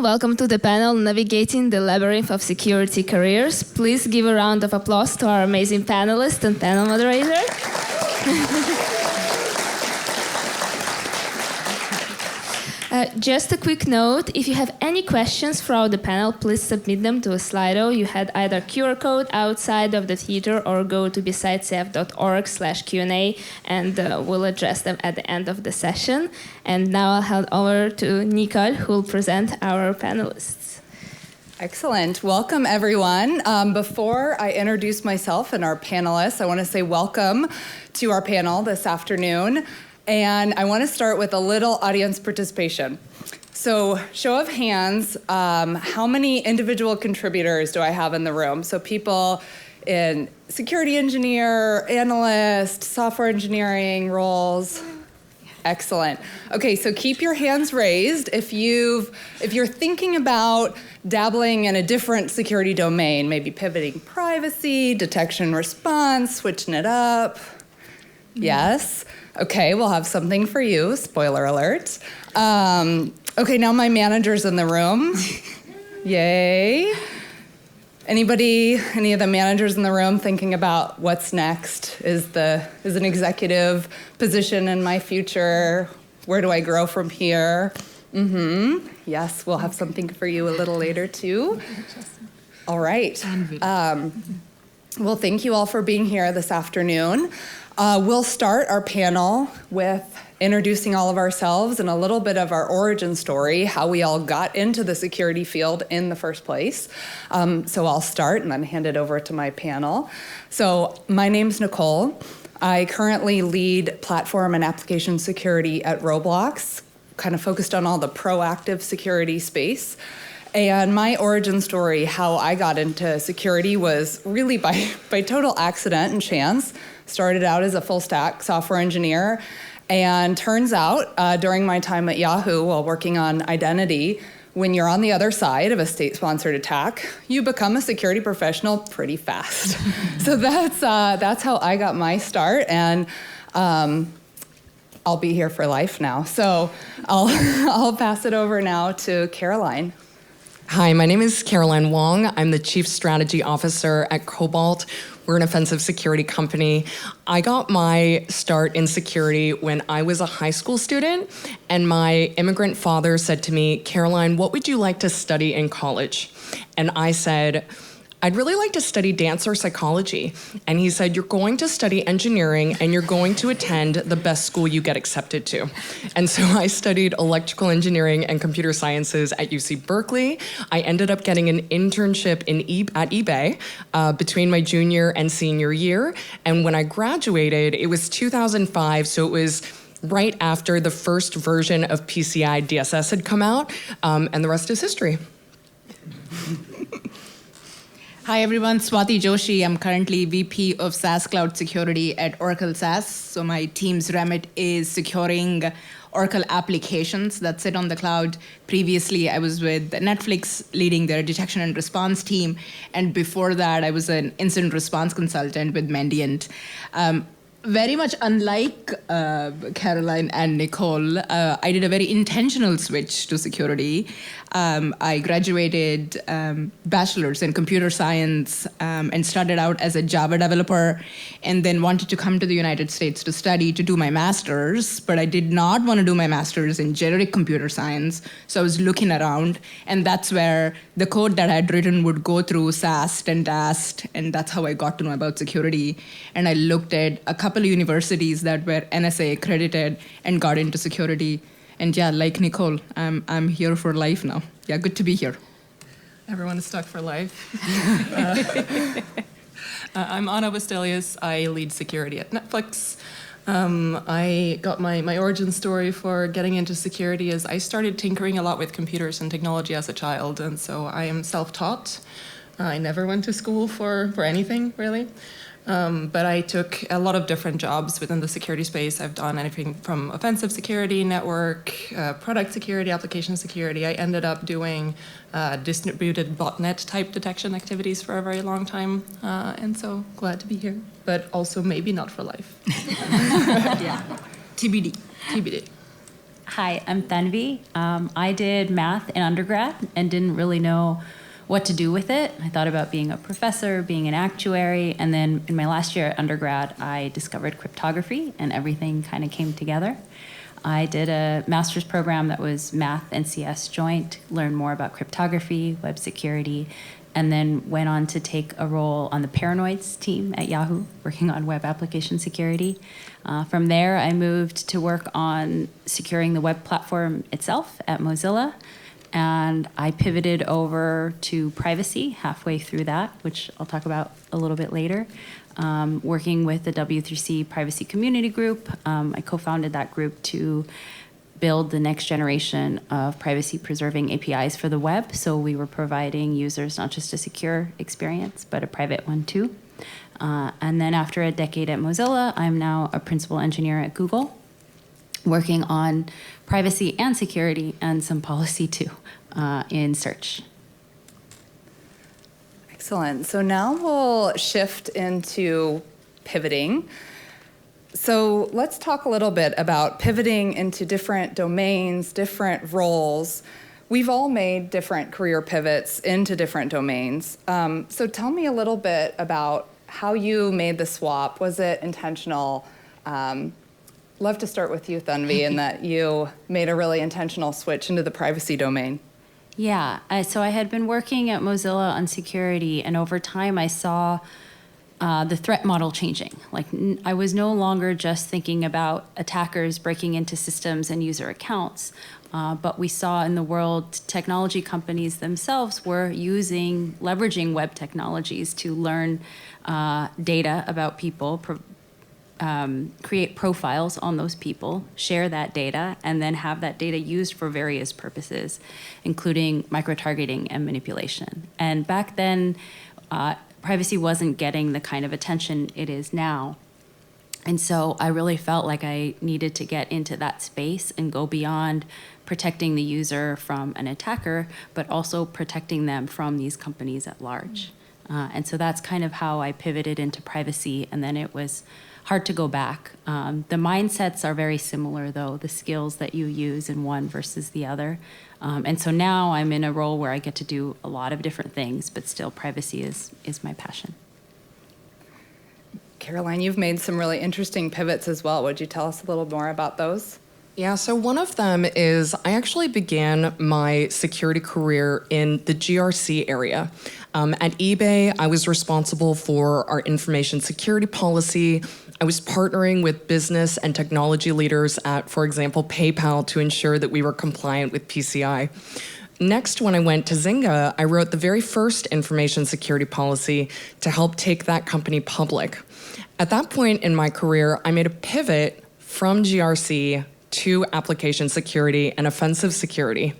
Welcome to the panel Navigating the Labyrinth of Security Careers. Please give a round of applause to our amazing panelist and panel moderator. Just a quick note, if you have any questions throughout the panel, please submit them to a Slido. You had either QR code outside of the theater or go to BSidesSF.org/Q&A and we'll address them at the end of the session. And now I'll hand over to Nicole, who will present our panelists. Excellent. Welcome, everyone. Before I introduce myself and our panelists, I want to say welcome to our panel this afternoon. And I want to start with a little audience participation. So, show of hands, how many individual contributors do I have in the room? So people in security engineer, analyst, software engineering roles. Excellent. Okay, so keep your hands raised if you're thinking about dabbling in a different security domain, maybe pivoting privacy, detection response, switching it up. Yes. Okay, we'll have something for you. Spoiler alert. Okay, now my manager's in the room. Yay. Any of the managers in the room thinking about what's next? Is an executive position in my future? Where do I grow from here? Yes, we'll have something for you a little later too. All right. Well, thank you all for being here this afternoon. We'll start our panel with introducing all of ourselves and a little bit of our origin story, how we all got into the security field in the first place. So I'll start and then hand it over to my panel. So my name's Nicole. I currently lead platform and application security at Roblox, kind of focused on all the proactive security space. And my origin story, how I got into security, was really by total accident and chance. Started out as a full stack software engineer, and turns out during my time at Yahoo while working on identity, when you're on the other side of a state-sponsored attack, you become a security professional pretty fast. So that's how I got my start, and I'll be here for life now. So I'll pass it over now to Caroline. Hi, my name is Caroline Wong. I'm the Chief Strategy Officer at Cobalt. We're an offensive security company. I got my start in security when I was a high school student, and my immigrant father said to me, Caroline, what would you like to study in college? And I said, I'd really like to study dance or psychology. And he said, you're going to study engineering and you're going to attend the best school you get accepted to. And so I studied electrical engineering and computer sciences at UC Berkeley. I ended up getting an internship at eBay between my junior and senior year. And when I graduated, it was 2005, so it was right after the first version of PCI DSS had come out, and the rest is history. Hi everyone, Swathi Joshi. I'm currently VP of SaaS Cloud Security at Oracle SaaS. So my team's remit is securing Oracle applications that sit on the cloud. Previously, I was with Netflix leading their detection and response team. And before that, I was an incident response consultant with Mendiant. Very much unlike Caroline and Nicole, I did a very intentional switch to security. I graduated bachelor's in computer science and started out as a Java developer, and then wanted to come to the United States to study, to do my master's, but I did not want to do my master's in generic computer science, so I was looking around, and that's where the code that I had written would go through SAST and DAST, and that's how I got to know about security. And I looked at a couple of universities that were NSA accredited and got into security. And yeah, like Nicole, I'm here for life now. Yeah, good to be here. Everyone is stuck for life. I'm Westelius. I lead security at Netflix. I got my origin story for getting into security is I started tinkering a lot with computers and technology as a child, and so I am self-taught. I never went to school for anything, really. But I took a lot of different jobs within the security space. I've done anything from offensive security, network, product security, application security. I ended up doing distributed botnet type detection activities for a very long time. And so glad to be here, but also maybe not for life. Yeah. TBD. TBD. Hi, I'm Tanvi. I did math in undergrad and didn't really know what to do with it. I thought about being a professor, being an actuary, and then in my last year at undergrad, I discovered cryptography and everything kind of came together. I did a master's program that was math and CS joint, learned more about cryptography, web security, and then went on to take a role on the Paranoids team at Yahoo, working on web application security. From there, I moved to work on securing the web platform itself at Mozilla, and I pivoted over to privacy halfway through that, which I'll talk about a little bit later. Working with the W3C Privacy Community Group, I co-founded that group to build the next generation of privacy-preserving APIs for the web. So we were providing users not just a secure experience, but a private one too. And then after a decade at Mozilla, I'm now a principal engineer at Google, working on privacy and security and some policy too in search. Excellent. So now we'll shift into pivoting. So let's talk a little bit about pivoting into different domains, different roles. We've all made different career pivots into different domains. So tell me a little bit about how you made the swap. Was it intentional? Love to start with you, Tanvi, in that you made a really intentional switch into the privacy domain. Yeah, so I had been working at Mozilla on security, and over time I saw the threat model changing. Like I was no longer just thinking about attackers breaking into systems and user accounts, but we saw in the world technology companies themselves were leveraging web technologies to learn data about people, create profiles on those people, share that data, and then have that data used for various purposes, including micro-targeting and manipulation. And back then, privacy wasn't getting the kind of attention it is now. And so I really felt like I needed to get into that space and go beyond protecting the user from an attacker, but also protecting them from these companies at large. And so that's kind of how I pivoted into privacy, and then it was hard to go back. The mindsets are very similar, though, the skills that you use in one versus the other. And so now I'm in a role where I get to do a lot of different things, but still privacy is my passion. Caroline, you've made some really interesting pivots as well. Would you tell us a little more about those? Yeah, so one of them is I actually began my security career in the GRC area. At eBay, I was responsible for our information security policy. I was partnering with business and technology leaders at, for example, PayPal to ensure that we were compliant with PCI. Next, when I went to Zynga, I wrote the very first information security policy to help take that company public. At that point in my career, I made a pivot from GRC to application security and offensive security.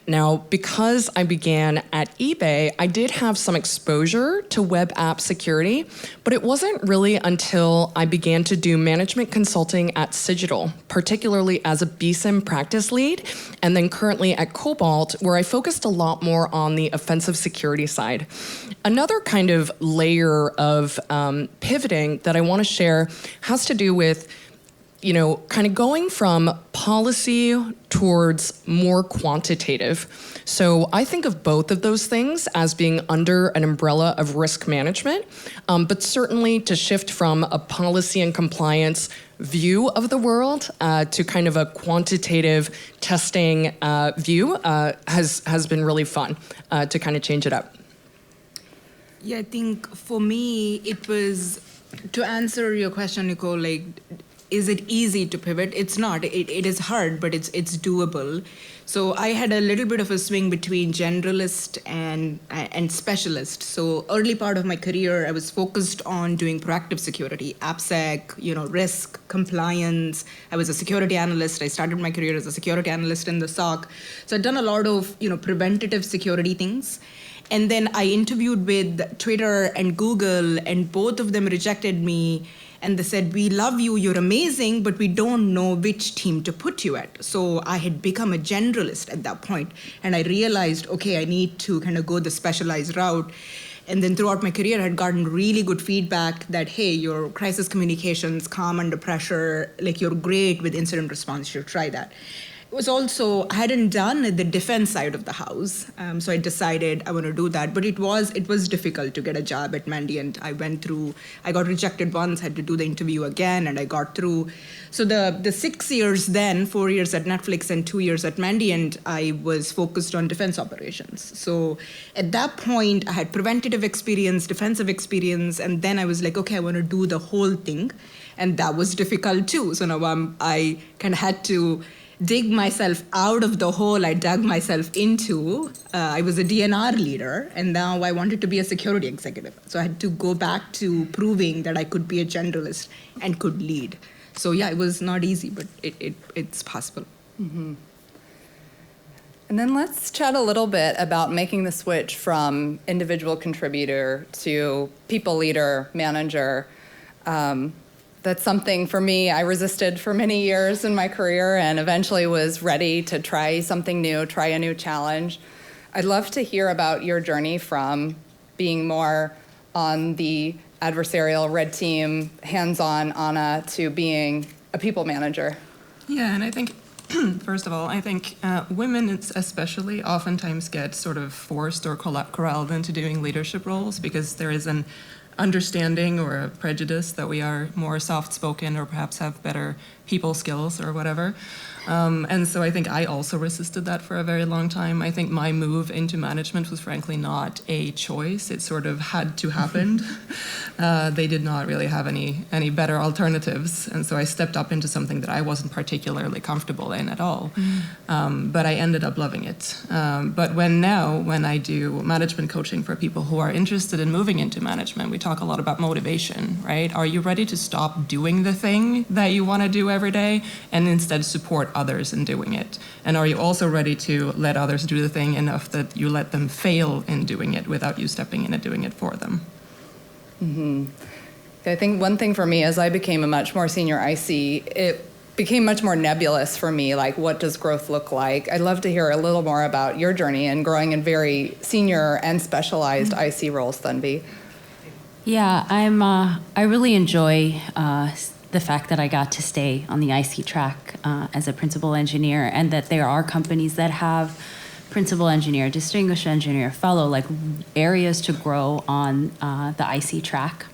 Now, because I began at eBay, I did have some exposure to web app security, but it wasn't really until I began to do management consulting at Cigital, particularly as a BSIM practice lead, and then currently at Cobalt, where I focused a lot more on the offensive security side. Another kind of layer of pivoting that I want to share has to do with kind of going from policy towards more quantitative. So I think of both of those things as being under an umbrella of risk management, but certainly to shift from a policy and compliance view of the world to kind of a quantitative testing view has been really fun to kind of change it up. Yeah, I think for me, it was, to answer your question, Nicole, like, is it easy to pivot? It's not. It is hard, but it's doable. So I had a little bit of a swing between generalist and specialist. So early part of my career, I was focused on doing proactive security, AppSec, risk, compliance. I was a security analyst. I started my career as a security analyst in the SOC. So I'd done a lot of preventative security things. And then I interviewed with Twitter and Google, and both of them rejected me. And they said, we love you, you're amazing, but we don't know which team to put you at. So I had become a generalist at that point, and I realized, okay, I need to kind of go the specialized route. And then throughout my career, I had gotten really good feedback that, hey, your crisis communications, calm under pressure, like you're great with incident response, you should try that. was also, I hadn't done the defense side of the house. So I decided I want to do that. But it was difficult to get a job at Mandiant. I got rejected once, had to do the interview again, and I got through. So the 6 years then, 4 years at Netflix and 2 years at Mandiant, I was focused on defense operations. So at that point, I had preventative experience, defensive experience, and then I was like, okay, I want to do the whole thing. And that was difficult too. So now I kind of had to dig myself out of the hole I dug myself into. I was a DNR leader, and now I wanted to be a security executive. So I had to go back to proving that I could be a generalist and could lead. So yeah, it was not easy, but it's possible. Mm-hmm. And then let's chat a little bit about making the switch from individual contributor to people leader, manager. That's something for me, I resisted for many years in my career and eventually was ready to try something new, try a new challenge. I'd love to hear about your journey from being more on the adversarial red team, hands-on Anna, to being a people manager. Yeah, and I think, first of all, I think women especially oftentimes get sort of forced or corralled into doing leadership roles because there is an understanding or a prejudice that we are more soft-spoken or perhaps have better people skills or whatever. And so I think I also resisted that for a very long time. I think my move into management was frankly not a choice. It sort of had to happen. They did not really have any better alternatives. And so I stepped up into something that I wasn't particularly comfortable in at all. But I ended up loving it. But when I do management coaching for people who are interested in moving into management, we talk a lot about motivation, right? Are you ready to stop doing the thing that you want to do every day and instead support others in doing it? And are you also ready to let others do the thing enough that you let them fail in doing it without you stepping in and doing it for them? Mm-hmm. I think one thing for me, as I became a much more senior IC, it became much more nebulous for me, like what does growth look like? I'd love to hear a little more about your journey in growing in very senior and specialized IC roles, Tanvi. Yeah, I really enjoy the fact that I got to stay on the IC track as a principal engineer, and that there are companies that have principal engineer, distinguished engineer, fellow, like areas to grow on the IC track.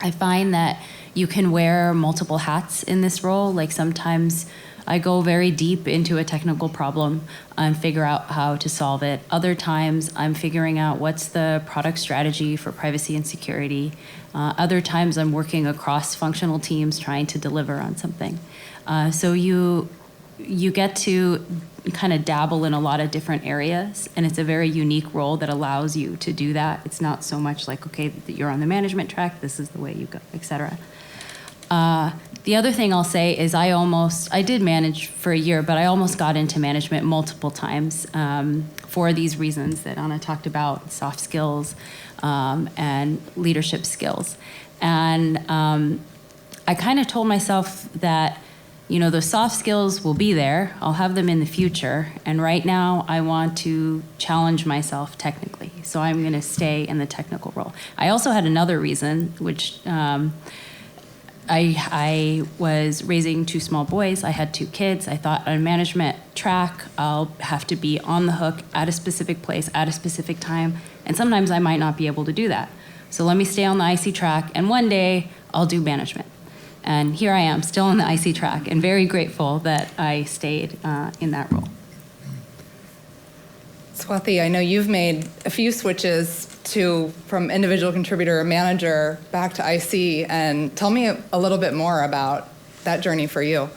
I find that you can wear multiple hats in this role. Like sometimes I go very deep into a technical problem and figure out how to solve it. Other times I'm figuring out what's the product strategy for privacy and security. Other times I'm working across functional teams trying to deliver on something. So you get to kind of dabble in a lot of different areas, and it's a very unique role that allows you to do that. It's not so much like, okay, you're on the management track, this is the way you go, etc. The other thing I'll say is I did manage for a year, but I almost got into management multiple times for these reasons that Anna talked about, soft skills and leadership skills. And I kind of told myself that, those soft skills will be there. I'll have them in the future. And right now, I want to challenge myself technically. So I'm going to stay in the technical role. I also had another reason, which I was raising 2 small boys. I had 2 kids. I thought on a management track, I'll have to be on the hook at a specific place at a specific time. And sometimes I might not be able to do that. So let me stay on the IC track, and one day I'll do management. And here I am, still on the IC track, and very grateful that I stayed in that role. Swathi, I know you've made a few switches from individual contributor or manager back to IC, and tell me a little bit more about that journey for you.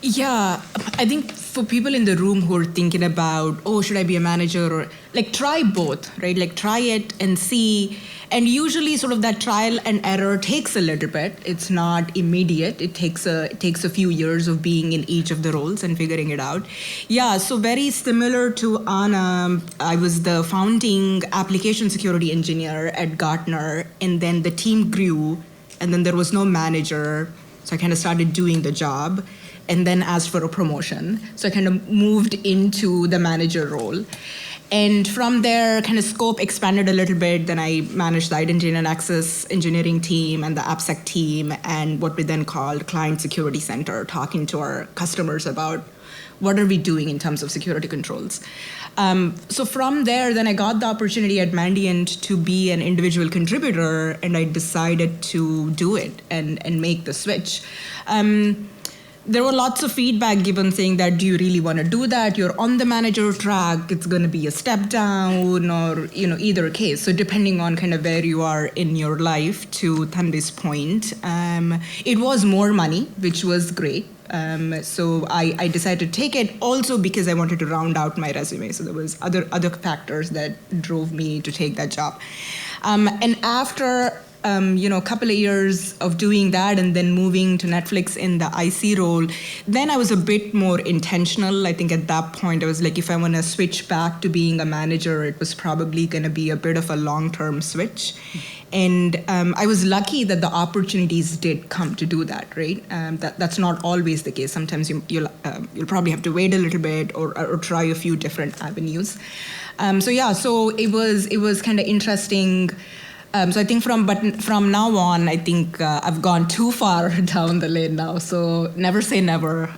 Yeah, I think for people in the room who are thinking about, should I be a manager, or try both, right? Try it and see. And usually sort of that trial and error takes a little bit. It's not immediate. It takes a few years of being in each of the roles and figuring it out. Yeah, so very similar to Anna, I was the founding application security engineer at Gartner, and then the team grew, and then there was no manager. So I kind of started doing the job and then asked for a promotion. So I kind of moved into the manager role. And from there, kind of scope expanded a little bit. Then I managed the identity and access engineering team and the AppSec team and what we then called Client Security Center, talking to our customers about what are we doing in terms of security controls? So from there, then I got the opportunity at Mandiant to be an individual contributor, and I decided to do it and make the switch. There were lots of feedback given saying that, do you really want to do that? You're on the manager track, it's going to be a step down, or either case. So depending on kind of where you are in your life, to Tanvi's point, it was more money, which was great. So I decided to take it also because I wanted to round out my resume. So there was other factors that drove me to take that job. And after a couple of years of doing that and then moving to Netflix in the IC role, then I was a bit more intentional. I think at that point I was like, if I want to switch back to being a manager, it was probably going to be a bit of a long-term switch. And I was lucky that the opportunities did come to do that, right? That's not always the case. Sometimes you'll probably have to wait a little bit or try a few different avenues. So it was kind of interesting. So I think from now on, I think I've gone too far down the lane now. So never say never,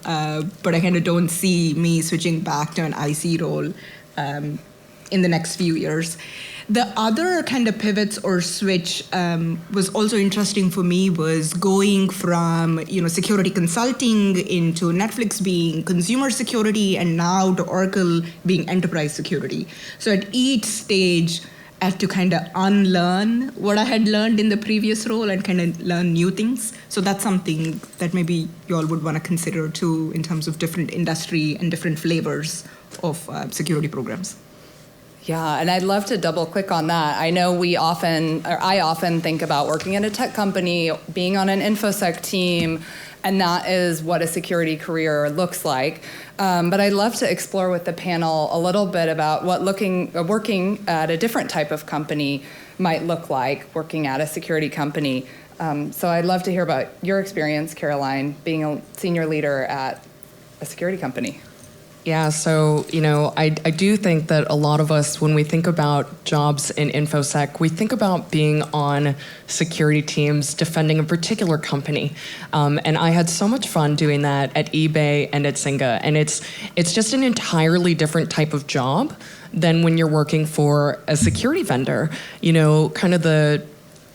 but I kind of don't see me switching back to an IC role in the next few years. The other kind of pivots or switch was also interesting for me was going from security consulting into Netflix being consumer security and now to Oracle being enterprise security. So at each stage, I had to kind of unlearn what I had learned in the previous role and kind of learn new things. So that's something that maybe you all would want to consider too in terms of different industry and different flavors of security programs. Yeah, and I'd love to double click on that. I know I often think about working in a tech company, being on an InfoSec team, and that is what a security career looks like. But I'd love to explore with the panel a little bit about what working at a different type of company might look like, working at a security company. So I'd love to hear about your experience, Caroline, being a senior leader at a security company. Yeah, so, I do think that a lot of us, when we think about jobs in InfoSec, we think about being on security teams defending a particular company. And I had so much fun doing that at eBay and at Zynga. And it's just an entirely different type of job than when you're working for a security vendor. Kind of the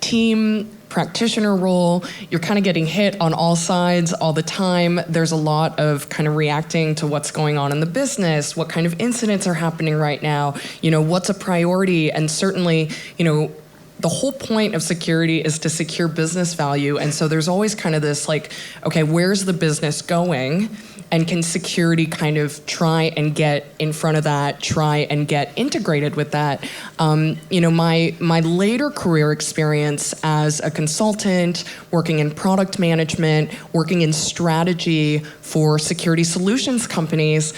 team practitioner role, you're kind of getting hit on all sides all the time. There's a lot of kind of reacting to what's going on in the business, what kind of incidents are happening right now, what's a priority, and certainly, the whole point of security is to secure business value. And so there's always kind of this like, okay, where's the business going? And can security kind of try and get in front of that, try and get integrated with that? My later career experience as a consultant, working in product management, working in strategy for security solutions companies,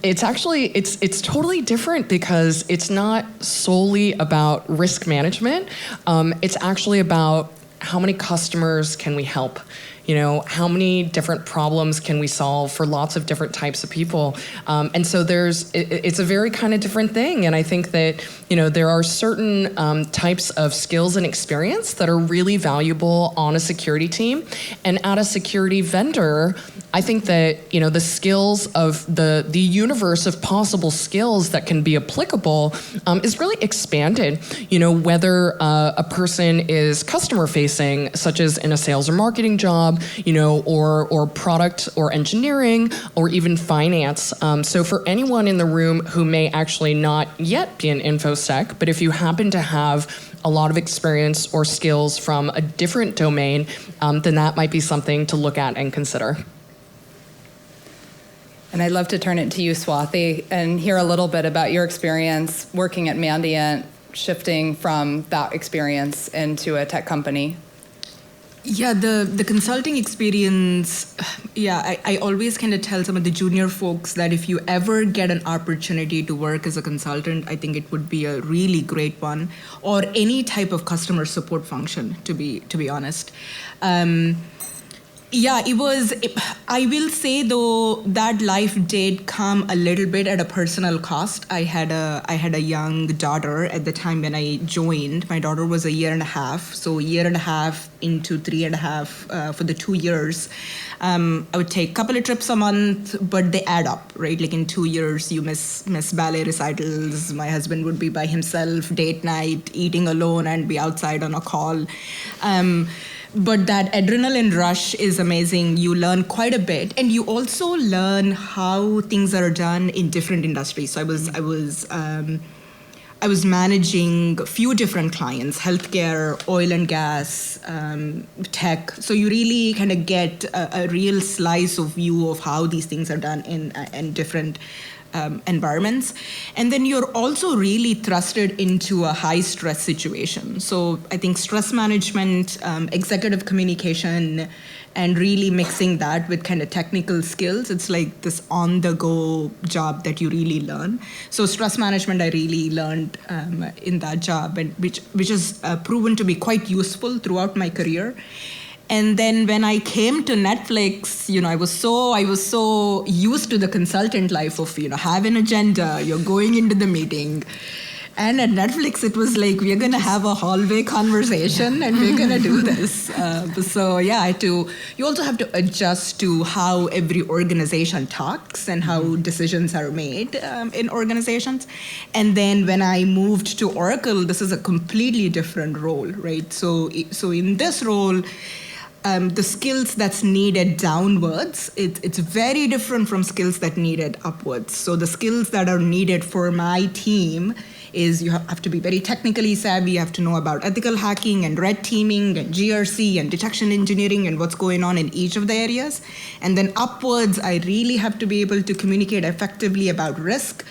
it's totally different because it's not solely about risk management. It's actually about how many customers can we help? How many different problems can we solve for lots of different types of people? And so it's a very kind of different thing. And I think that, there are certain types of skills and experience that are really valuable on a security team. And at a security vendor, I think that, the skills of the universe of possible skills that can be applicable is really expanded. Whether a person is customer facing, such as in a sales or marketing job, or product or engineering or even finance. So for anyone in the room who may actually not yet be an InfoSec, but if you happen to have a lot of experience or skills from a different domain, then that might be something to look at and consider. And I'd love to turn it to you, Swathi, and hear a little bit about your experience working at Mandiant, shifting from that experience into a tech company. Yeah, the consulting experience, I always kind of tell some of the junior folks that if you ever get an opportunity to work as a consultant, I think it would be a really great one, or any type of customer support function, to be honest. Yeah, I will say though that life did come a little bit at a personal cost. I had a young daughter at the time when I joined. My daughter was a year and a half, so a year and a half into 3.5 for the 2 years. I would take a couple of trips a month, but they add up, right? Like in 2 years, you miss ballet recitals. My husband would be by himself, date night, eating alone, and be outside on a call. But that adrenaline rush is amazing. You learn quite a bit, and you also learn how things are done in different industries. So I was managing a few different clients: healthcare, oil and gas, tech. So you really kind of get a real slice of view of how these things are done in different environments. And then you're also really thrusted into a high stress situation. So I think stress management, executive communication, and really mixing that with kind of technical skills, it's like this on the go job that you really learn. So stress management I really learned in that job, and which has proven to be quite useful throughout my career. And then when I came to Netflix, I was so used to the consultant life of, have an agenda, you're going into the meeting. And at Netflix, it was like, we're going to have a hallway conversation and we're going to do this. You also have to adjust to how every organization talks and how decisions are made in organizations. And then when I moved to Oracle, this is a completely different role, right? So in this role, the skills that's needed downwards, it's very different from skills that needed upwards. So the skills that are needed for my team is you have to be very technically savvy. You have to know about ethical hacking and red teaming and GRC and detection engineering and what's going on in each of the areas. And then upwards, I really have to be able to communicate effectively about risk,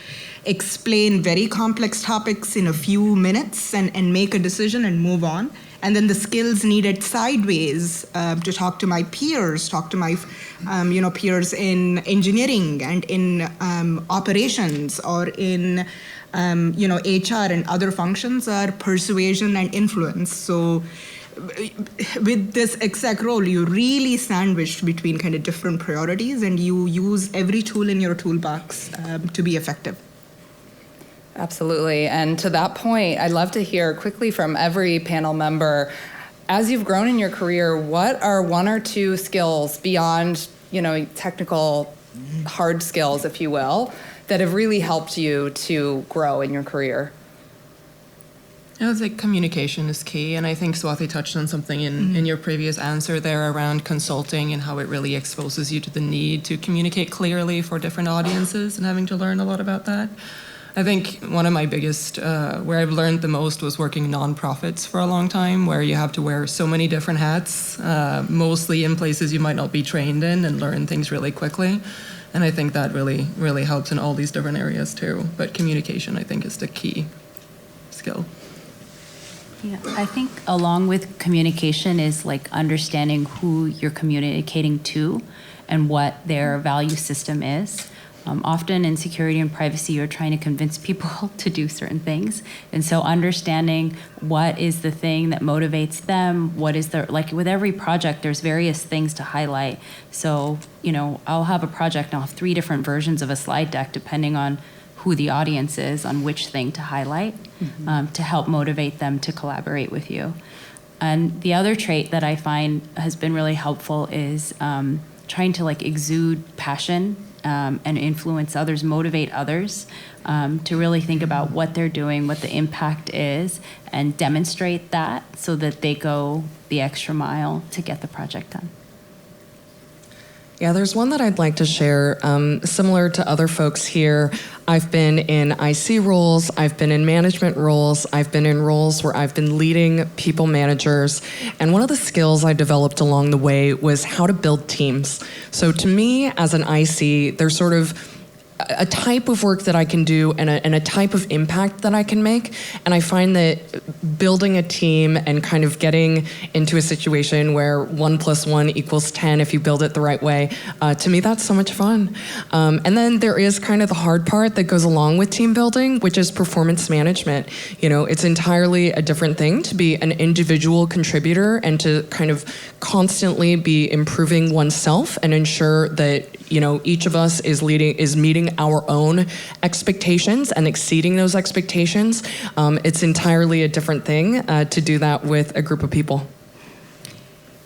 explain very complex topics in a few minutes and make a decision and move on. And then the skills needed sideways to talk to my peers, talk to my peers in engineering and in operations or in HR and other functions are persuasion and influence. So with this exec role, you really sandwiched between kind of different priorities, and you use every tool in your toolbox to be effective. Absolutely. And to that point, I'd love to hear quickly from every panel member, as you've grown in your career, what are one or two skills beyond, technical hard skills, if you will, that have really helped you to grow in your career? I would say communication is key, and I think Swathi touched on something in your previous answer there around consulting and how it really exposes you to the need to communicate clearly for different audiences and having to learn a lot about that. I think one of my biggest, where I've learned the most was working nonprofits for a long time, where you have to wear so many different hats, mostly in places you might not be trained in, and learn things really quickly. And I think that really, really helps in all these different areas too. But communication, I think, is the key skill. Yeah, I think along with communication is like understanding who you're communicating to and what their value system is. Often in security and privacy, you're trying to convince people to do certain things. And so understanding what is the thing that motivates them, what is their, like with every project, there's various things to highlight. So, I'll have a project and I'll have 3 different versions of a slide deck depending on who the audience is, on which thing to highlight, to help motivate them to collaborate with you. And the other trait that I find has been really helpful is trying to exude passion and influence others, motivate others to really think about what they're doing, what the impact is, and demonstrate that so that they go the extra mile to get the project done. Yeah, there's one that I'd like to share. Similar to other folks here, I've been in IC roles, I've been in management roles, I've been in roles where I've been leading people managers. And one of the skills I developed along the way was how to build teams. So to me, as an IC, there's sort of a type of work that I can do and a type of impact that I can make. And I find that building a team and kind of getting into a situation where 1 + 1 = 10 if you build it the right way, to me, that's so much fun. And then there is kind of the hard part that goes along with team building, which is performance management. It's entirely a different thing to be an individual contributor and to kind of constantly be improving oneself and ensure that each of us is meeting our own expectations and exceeding those expectations. It's entirely a different thing to do that with a group of people.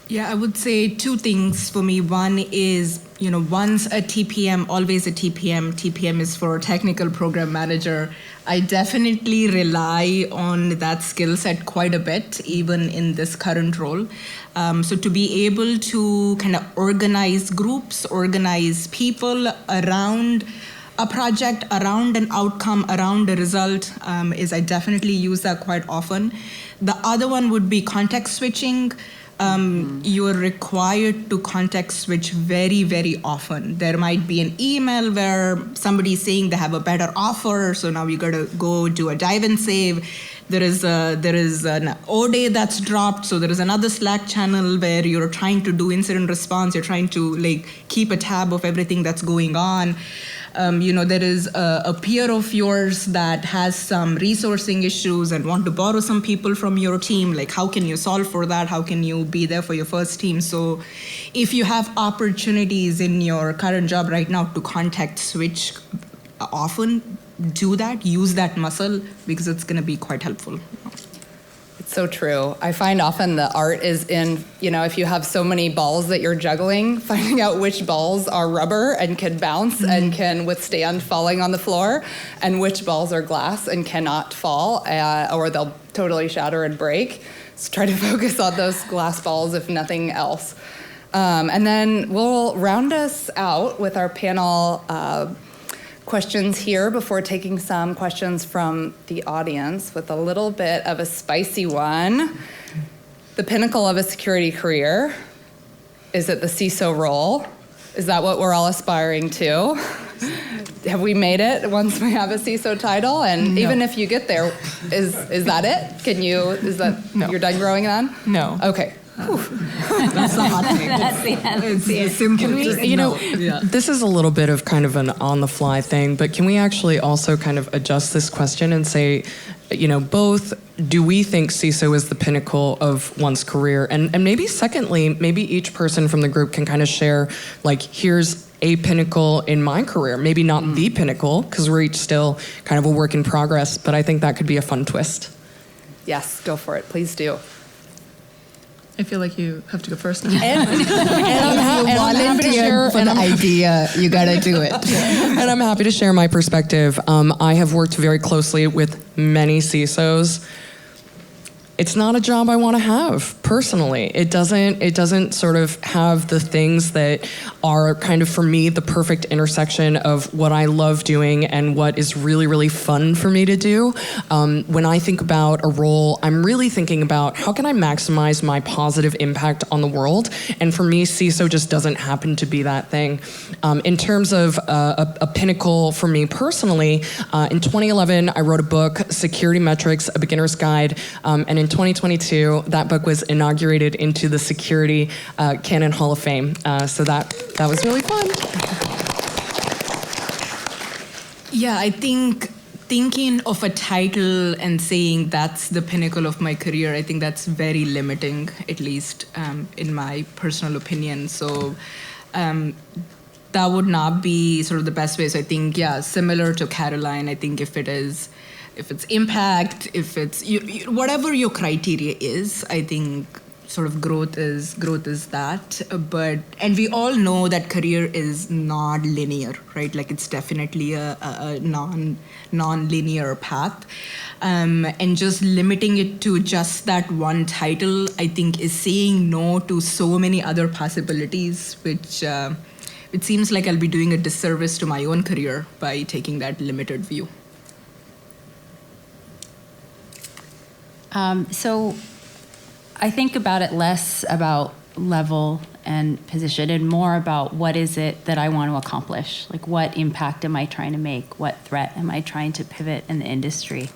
Yeah, I would say two things for me. One is, once a TPM, always a TPM. TPM is for technical program manager. I definitely rely on that skill set quite a bit, even in this current role. So to be able to kind of organize groups, organize people around a project, around an outcome, around a result, I definitely use that quite often. The other one would be context switching. You are required to context switch very, very often. There might be an email where somebody's saying they have a better offer, so now you got to go do a dive and save. There is an O-Day that's dropped, so there is another Slack channel where you're trying to do incident response. You're trying to keep a tab of everything that's going on. There is a peer of yours that has some resourcing issues and want to borrow some people from your team. How can you solve for that? How can you be there for your first team? So if you have opportunities in your current job right now to context switch often, do that, use that muscle, because it's going to be quite helpful. It's so true. I find often the art is in, if you have so many balls that you're juggling, finding out which balls are rubber and can bounce and can withstand falling on the floor, and which balls are glass and cannot fall, or they'll totally shatter and break. So try to focus on those glass balls, if nothing else. And then we'll round us out with our panel questions here before taking some questions from the audience with a little bit of a spicy one. The pinnacle of a security career, is it the CISO role? Is that what we're all aspiring to? Have we made it once we have a CISO title? And even if you get there, is that it? No. You're done growing then? No. Okay. That's the hot thing. It's simple. This is a little bit of kind of an on-the-fly thing, but can we actually also kind of adjust this question and say, both, do we think CISO is the pinnacle of one's career? And maybe secondly, maybe each person from the group can kind of share, here's a pinnacle in my career. Maybe not the pinnacle, because we're each still kind of a work in progress, but I think that could be a fun twist. Yes, go for it. Please do. I feel like you have to go first now. And I'm happy to share for the idea, you gotta do it. And I'm happy to share my perspective. I have worked very closely with many CISOs. It's not a job I want to have personally. It doesn't sort of have the things that are kind of, for me, the perfect intersection of what I love doing and what is really, really fun for me to do. When I think about a role, I'm really thinking about how can I maximize my positive impact on the world? And for me, CISO just doesn't happen to be that thing. In terms of a pinnacle for me personally, in 2011, I wrote a book, Security Metrics, A Beginner's Guide, and in 2022, that book was inaugurated into the Security Canon Hall of Fame. So that was really fun. Yeah, I think thinking of a title and saying that's the pinnacle of my career, I think that's very limiting, at least in my personal opinion. So that would not be sort of the best way. So I think, similar to Caroline, I think if it's impact, if it's whatever your criteria is, I think sort of growth is that. And we all know that career is not linear, right? It's definitely a non-linear path. And just limiting it to just that one title, I think, is saying no to so many other possibilities, which it seems like I'll be doing a disservice to my own career by taking that limited view. So I think about it less about level and position, and more about what is it that I want to accomplish? Like, what impact am I trying to make? What threat am I trying to pivot in the industry?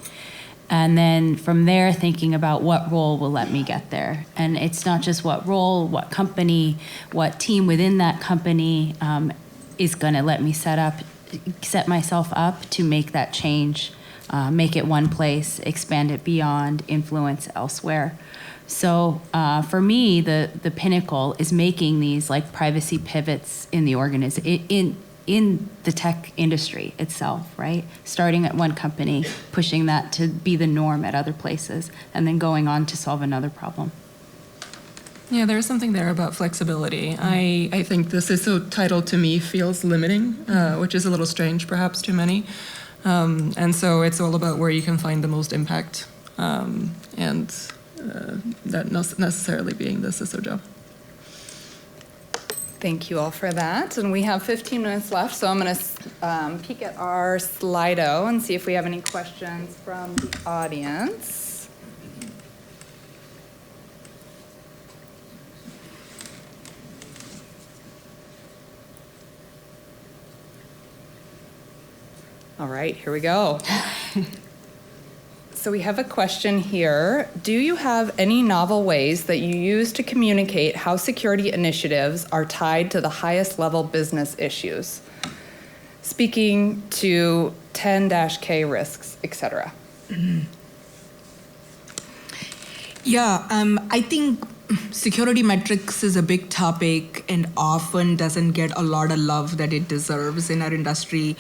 And then from there, thinking about what role will let me get there. And it's not just what role, what company, what team within that company is going to let me set myself up to make that change, make it one place, expand it beyond, influence elsewhere. So for me, the pinnacle is making these like privacy pivots in the in the tech industry itself, right? Starting at one company, pushing that to be the norm at other places, and then going on to solve another problem. Yeah, there's something there about flexibility. I think the CISO title to me feels limiting, which is a little strange perhaps to many. And so it's all about where you can find the most impact, and that not necessarily being the CISO job. Thank you all for that. And we have 15 minutes left, so I'm going to peek at our Slido and see if we have any questions from the audience. All right, here we go. So we have a question here. Do you have any novel ways that you use to communicate how security initiatives are tied to the highest level business issues? Speaking to 10-K risks, etc. Yeah, I think security metrics is a big topic and often doesn't get a lot of love that it deserves in our industry.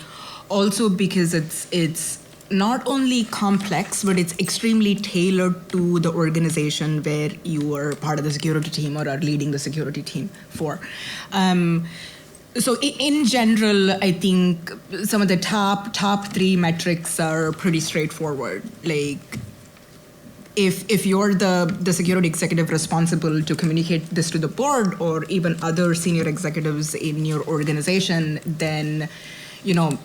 Also because it's not only complex, but it's extremely tailored to the organization where you are part of the security team or are leading the security team for. So in general, I think some of the top three metrics are pretty straightforward. Like, if you're the security executive responsible to communicate this to the board or even other senior executives in your organization, then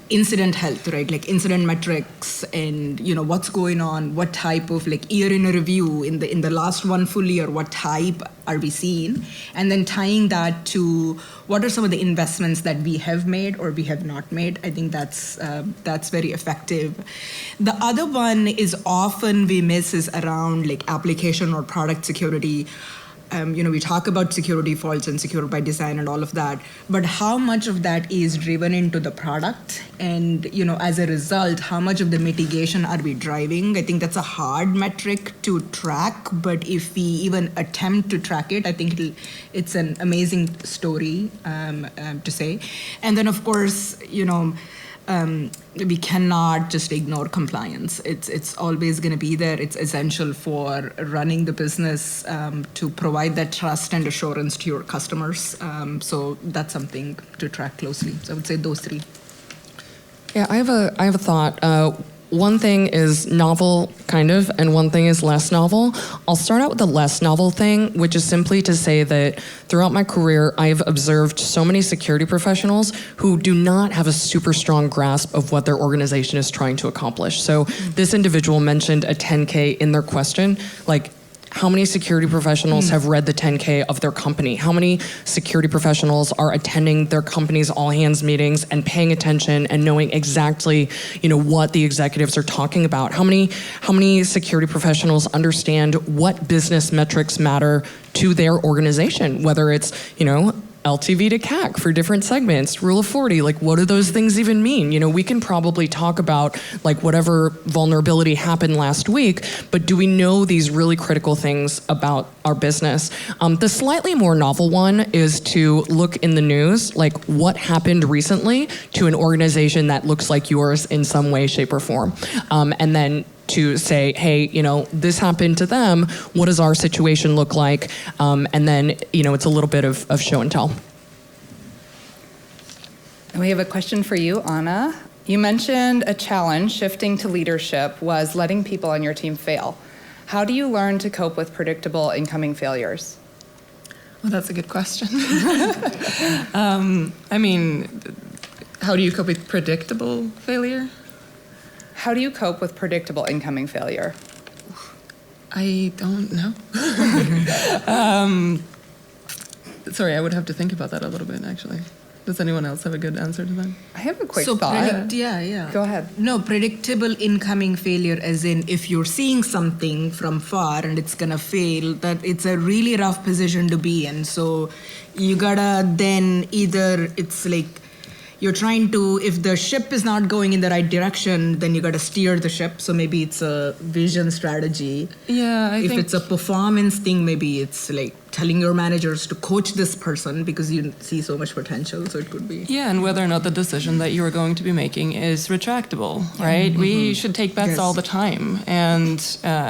incident health, right? Like incident metrics and, what's going on, what type of like year in a review in the last one full year, what type are we seeing? And then tying that to what are some of the investments that we have made or we have not made. I think that's very effective. The other one is often we miss is around like application or product security. We talk about security faults and secure by design and all of that, but how much of that is driven into the product? And, as a result, how much of the mitigation are we driving? I think that's a hard metric to track, but if we even attempt to track it, I think it's an amazing story to say. And then, of course, we cannot just ignore compliance. It's always going to be there. It's essential for running the business to provide that trust and assurance to your customers. So that's something to track closely. So I would say those three. Yeah, I have a thought. One thing is novel, kind of, and one thing is less novel. I'll start out with the less novel thing, which is simply to say that throughout my career, I've observed so many security professionals who do not have a super strong grasp of what their organization is trying to accomplish. So this individual mentioned a 10K in their question, like, how many security professionals have read the 10K of their company? How many security professionals are attending their company's all-hands meetings and paying attention and knowing exactly, what the executives are talking about? How many security professionals understand what business metrics matter to their organization? Whether it's, LTV to CAC for different segments, Rule of 40, like what do those things even mean? We can probably talk about like whatever vulnerability happened last week, but do we know these really critical things about our business? The slightly more novel one is to look in the news, like what happened recently to an organization that looks like yours in some way, shape, or form. And then to say, hey, this happened to them. What does our situation look like? And then, it's a little bit of show and tell. And we have a question for you, Anna. You mentioned a challenge shifting to leadership was letting people on your team fail. How do you learn to cope with predictable incoming failures? Well, that's a good question. How do you cope with predictable failure? How do you cope with predictable incoming failure? I don't know. Sorry, I would have to think about that a little bit, actually. Does anyone else have a good answer to that? I have a quick So thought. yeah. Go ahead. No, predictable incoming failure, as in if you're seeing something from far and it's gonna fail, that it's a really rough position to be in. So you gotta then either it's like you're trying to, if the ship is not going in the right direction, then you gotta steer the ship. So maybe it's a vision strategy. Yeah, If it's a performance thing, maybe it's like telling your managers to coach this person because you see so much potential. So it could be. Yeah, and whether or not the decision that you are going to be making is retractable, right? We should take bets Yes. all the time. And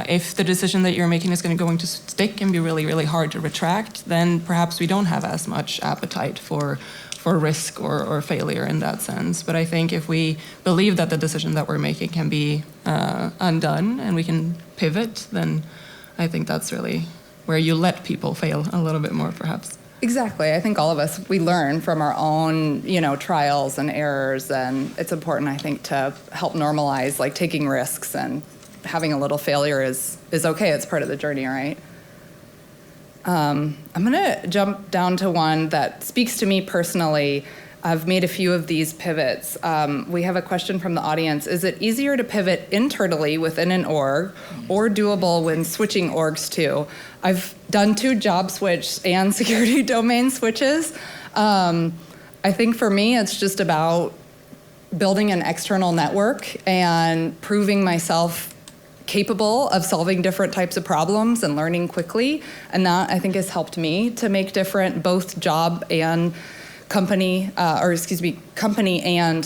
if the decision that you're making is going to stick and be really, really hard to retract, then perhaps we don't have as much appetite for risk or failure in that sense. But I think if we believe that the decision that we're making can be undone and we can pivot, then I think that's really where you let people fail a little bit more, perhaps. Exactly. I think all of us, we learn from our own, trials and errors, and it's important, I think, to help normalize, like, taking risks, and having a little failure is okay. It's part of the journey, right? I'm going to jump down to one that speaks to me personally. I've made a few of these pivots. We have a question from the audience. Is it easier to pivot internally within an org or doable when switching orgs too? I've done 2 job switch and security domain switches. I think for me, it's just about building an external network and proving myself capable of solving different types of problems and learning quickly. And that, I think, has helped me to make different both job and company and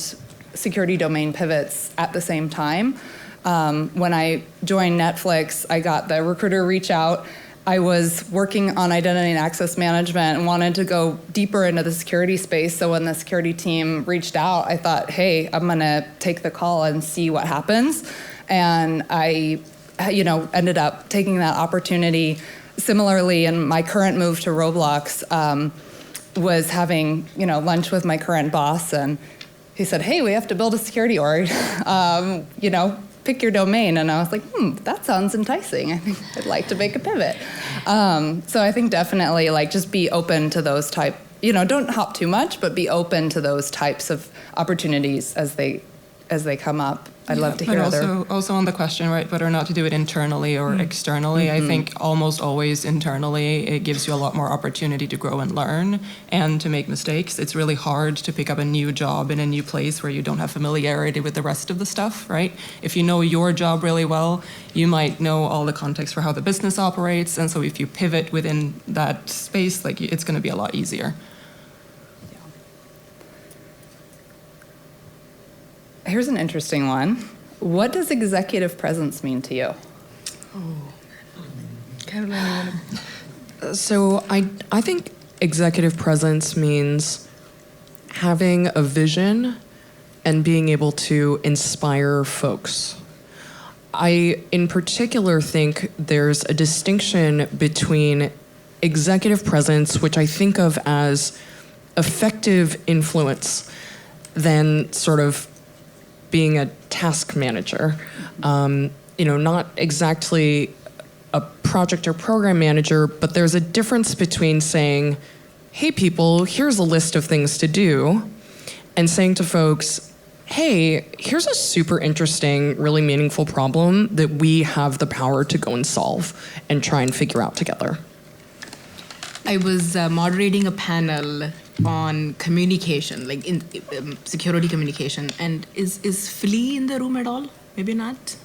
security domain pivots at the same time. When I joined Netflix, I got the recruiter reach out. I was working on identity and access management and wanted to go deeper into the security space. So when the security team reached out, I thought, hey, I'm gonna take the call and see what happens. And I, ended up taking that opportunity. Similarly, in my current move to Roblox, was having, lunch with my current boss, and he said, hey, we have to build a security org. Pick your domain. And I was like, that sounds enticing. I think I'd like to make a pivot. So I think definitely, just be open to those type, don't hop too much, but be open to those types of opportunities as they come up. I'd love to hear also on the question, right, whether or not to do it internally or externally, I think almost always internally, it gives you a lot more opportunity to grow and learn and to make mistakes. It's really hard to pick up a new job in a new place where you don't have familiarity with the rest of the stuff, right? If you know your job really well, you might know all the context for how the business operates. And so if you pivot within that space, it's going to be a lot easier. Here's an interesting one. What does executive presence mean to you? Caroline, So I think executive presence means having a vision and being able to inspire folks. I, in particular, think there's a distinction between executive presence, which I think of as effective influence, than sort of being a task manager. Not exactly a project or program manager, but there's a difference between saying, hey people, here's a list of things to do, and saying to folks, hey, here's a super interesting, really meaningful problem that we have the power to go and solve and try and figure out together. I was moderating a panel on communication, like in security communication, and is Flea in the room at all? Maybe not.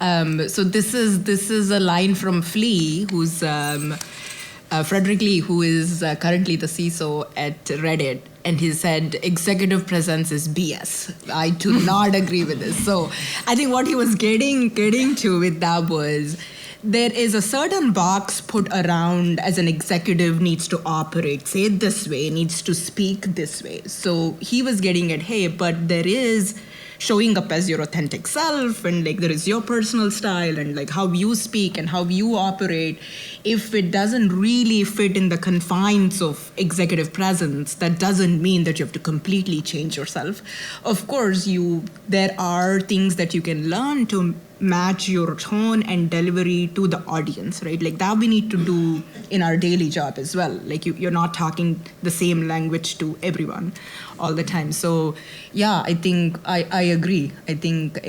So this is a line from Flea, who's Frederick Lee, who is currently the CISO at Reddit, and he said executive presence is BS. I do not agree with this. So I think what he was getting to with that was, there is a certain box put around as an executive needs to operate, say it this way, needs to speak this way. So he was getting at, hey, but there is showing up as your authentic self, and there is your personal style, and how you speak and how you operate. If it doesn't really fit in the confines of executive presence, that doesn't mean that you have to completely change yourself. Of course, there are things that you can learn to match your tone and delivery to the audience, right? Like that we need to do in our daily job as well. Like you're not talking the same language to everyone all the time. So yeah, I think I agree. I think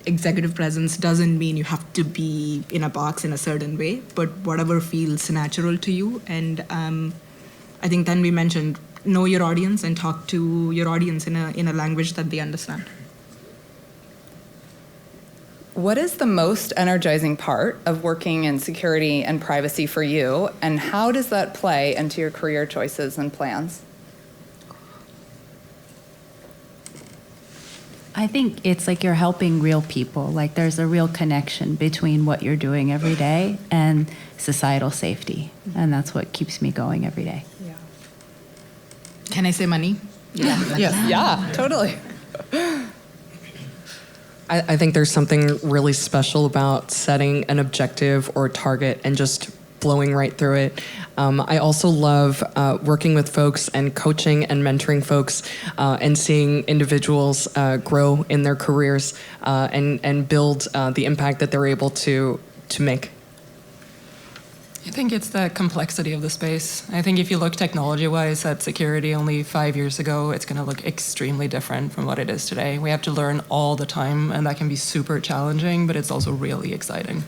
executive presence doesn't mean you have to be in a box in a certain way, but whatever feels natural to you. And I think then we mentioned know your audience and talk to your audience in a language that they understand. What is the most energizing part of working in security and privacy for you, and how does that play into your career choices and plans? I think it's like you're helping real people. Like there's a real connection between what you're doing every day and societal safety. And that's what keeps me going every day. Yeah. Can I say money? Yeah. Yes. Yeah, totally. I think there's something really special about setting an objective or a target and just blowing right through it. I also love working with folks and coaching and mentoring folks and seeing individuals grow in their careers and build the impact that they're able to make. I think it's the complexity of the space. I think if you look technology-wise at security only 5 years ago, it's going to look extremely different from what it is today. We have to learn all the time, and that can be super challenging, but it's also really exciting.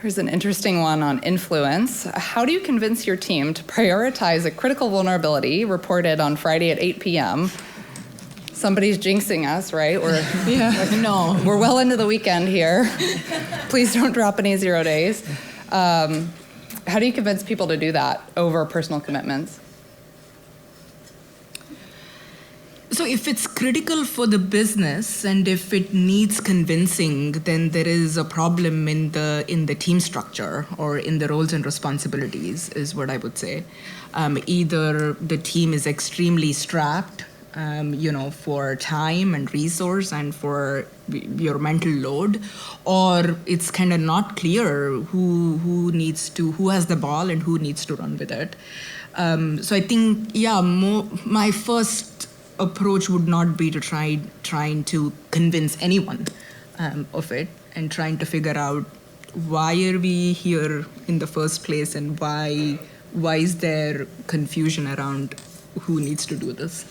Here's an interesting one on influence. How do you convince your team to prioritize a critical vulnerability reported on Friday at 8 p.m.? Somebody's jinxing us, right? We're well into the weekend here. Please don't drop any 0 days. How do you convince people to do that over personal commitments? So if it's critical for the business and if it needs convincing, then there is a problem in the team structure or in the roles and responsibilities, is what I would say. Either the team is extremely strapped, for time and resource and for your mental load, or it's kind of not clear who has the ball and who needs to run with it. So I think, my first approach would not be to trying to convince anyone of it and trying to figure out why are we here in the first place and why is there confusion around who needs to do this.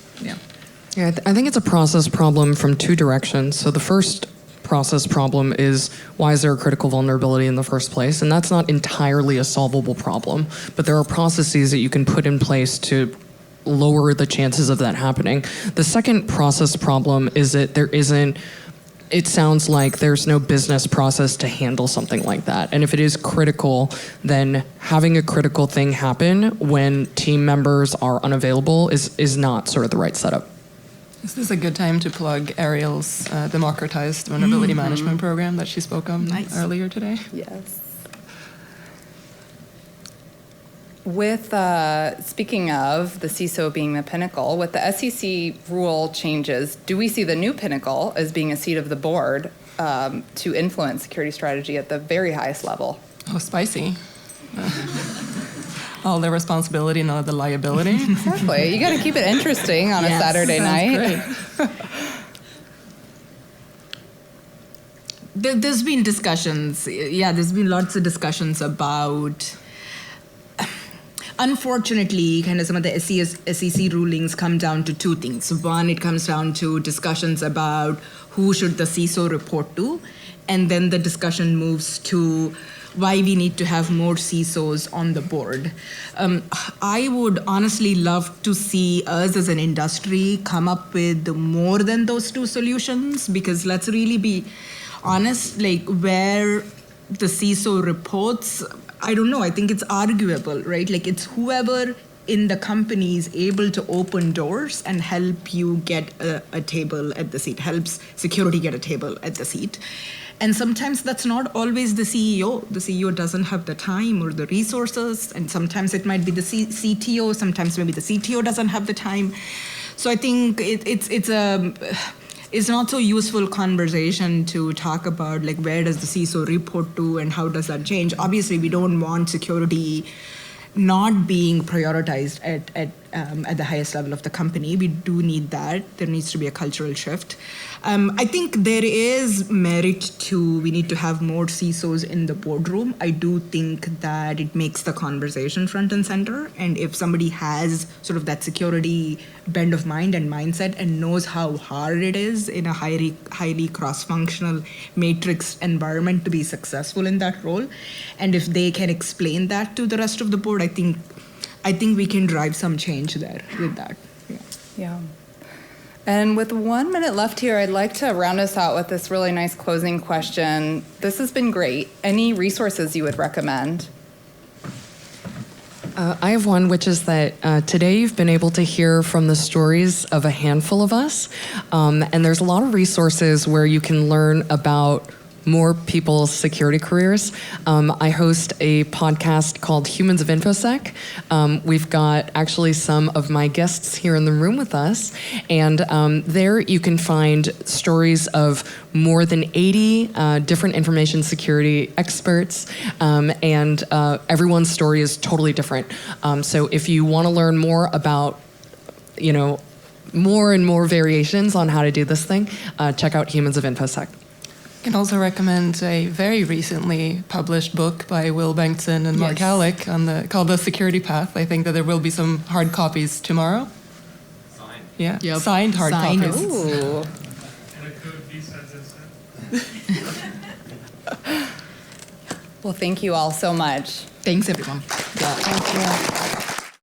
Yeah, I think it's a process problem from two directions. So the first process problem is, why is there a critical vulnerability in the first place? And that's not entirely a solvable problem, but there are processes that you can put in place to lower the chances of that happening. The second process problem is that it sounds like there's no business process to handle something like that. And if it is critical, then having a critical thing happen when team members are unavailable is not sort of the right setup. Is this a good time to plug Ariel's democratized vulnerability management program that she spoke of earlier today? Yes. With speaking of the CISO being the pinnacle, with the SEC rule changes, do we see the new pinnacle as being a seat of the board to influence security strategy at the very highest level? Oh, spicy. All the responsibility, none of the liability. Exactly. You got to keep it interesting on a Saturday night. There's been discussions. There's been lots of discussions about. Unfortunately, kind of some of the SEC rulings come down to two things. One, it comes down to discussions about who should the CISO report to, and then the discussion moves to why we need to have more CISOs on the board. I would honestly love to see us as an industry come up with more than those two solutions, because let's really be honest, like where the CISO reports, I don't know, I think it's arguable, right? Like it's whoever in the company is able to open doors and help you get a table at the seat, helps security get a table at the seat. And sometimes that's not always the CEO. The CEO doesn't have the time or the resources, and sometimes it might be the CTO, sometimes maybe the CTO doesn't have the time. So I think it's not so useful conversation to talk about like where does the CISO report to and how does that change. Obviously, we don't want security not being prioritized at the highest level of the company. We do need that. There needs to be a cultural shift. I think there is merit to, we need to have more CISOs in the boardroom. I do think that it makes the conversation front and center. And if somebody has sort of that security bend of mind and mindset and knows how hard it is in a highly cross-functional matrix environment to be successful in that role, and if they can explain that to the rest of the board, I think we can drive some change there with that. Yeah. And with 1 minute left here, I'd like to round us out with this really nice closing question. This has been great. Any resources you would recommend? I have one, which is that today you've been able to hear from the stories of a handful of us, and there's a lot of resources where you can learn about more people's security careers. I host a podcast called Humans of InfoSec. We've got actually some of my guests here in the room with us, and there you can find stories of more than 80 different information security experts, and everyone's story is totally different. So if you want to learn more about, more and more variations on how to do this thing, check out Humans of InfoSec. I can also recommend a very recently published book by Will Bengtson and Mark Halleck called The Security Path. I think that there will be some hard copies tomorrow. Signed. Yeah, Yep. signed hard Signed. copies. Ooh. And a code BSidesSF. Well, thank you all so much. Thanks, everyone. Thank you.